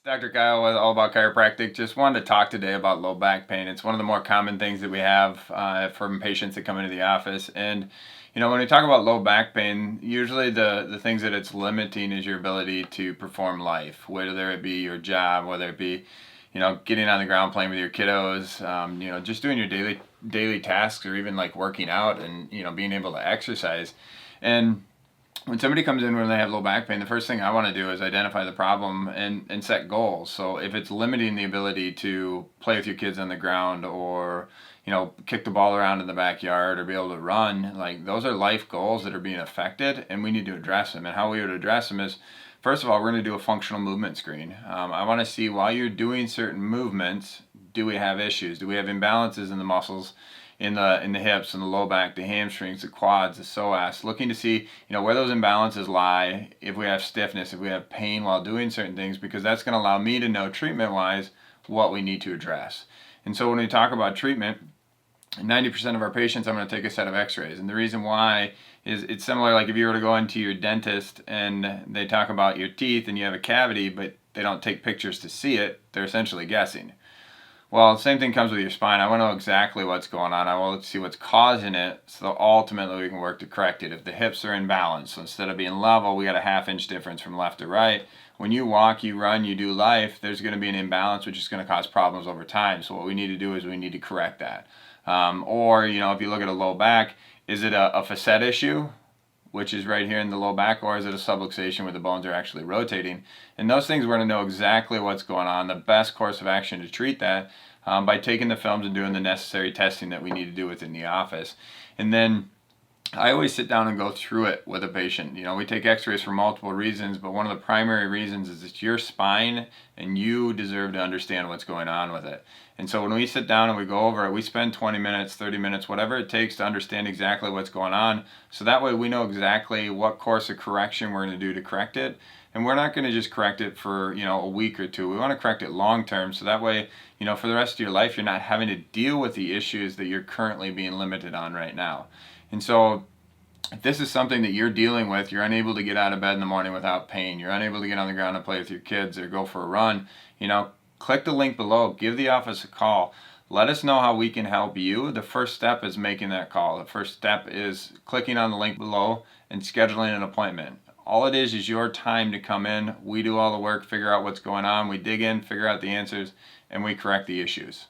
Dr. Kyle with All About Chiropractic. Just wanted to talk today about low back pain. It's one of the more common things that we have from patients that come into the office. And, when we talk about low back pain, usually the things that it's limiting is your ability to perform life, whether it be your job, whether it be, getting on the ground playing with your kiddos, just doing your daily tasks, or even like working out and, being able to exercise. And when somebody comes in when they have low back pain, the first thing I want to do is identify the problem and set goals. So if it's limiting the ability to play with your kids on the ground, or kick the ball around in the backyard, or be able to run, like those are life goals that are being affected, and we need to address them. And how we would address them is, first of all, we're going to do a functional movement screen. I want to see, while you're doing certain movements, do we have issues? Do we have imbalances in the muscles, in the hips and the low back, the hamstrings, the quads, the psoas, looking to see where those imbalances lie, if we have stiffness, if we have pain while doing certain things, because that's going to allow me to know treatment wise what we need to address. And so when we talk about treatment, 90% of our patients, I'm going to take a set of x-rays. And the reason why is, it's similar, like if you were to go into your dentist and they talk about your teeth and you have a cavity, but they don't take pictures to see it, they're essentially guessing. Well, same thing comes with your spine. I want to know exactly what's going on. I want to see what's causing it, so ultimately we can work to correct it. If the hips are in balance, so instead of being level, we got a half-inch difference from left to right. When you walk, you run, you do life, there's going to be an imbalance, which is going to cause problems over time. So what we need to do is we need to correct that. Or, if you look at a low back, is it a facet issue, which is right here in the low back, or is it a subluxation where the bones are actually rotating? And those things, we're going to know exactly what's going on. The best course of action to treat that, by taking the films and doing the necessary testing that we need to do within the office. And then I always sit down and go through it with a patient. We take x-rays for multiple reasons, but one of the primary reasons is it's your spine, and you deserve to understand what's going on with it. And so when we sit down and we go over it, we spend 20 minutes, 30 minutes, whatever it takes to understand exactly what's going on. So that way we know exactly what course of correction we're going to do to correct it. And we're not going to just correct it for, a week or two. We want to correct it long term. So that way, for the rest of your life, you're not having to deal with the issues that you're currently being limited on right now. And so if this is something that you're dealing with, you're unable to get out of bed in the morning without pain, you're unable to get on the ground and play with your kids or go for a run, click the link below, give the office a call. Let us know how we can help you. The first step is making that call. The first step is clicking on the link below and scheduling an appointment. All it is your time to come in. We do all the work, figure out what's going on. We dig in, figure out the answers, and we correct the issues.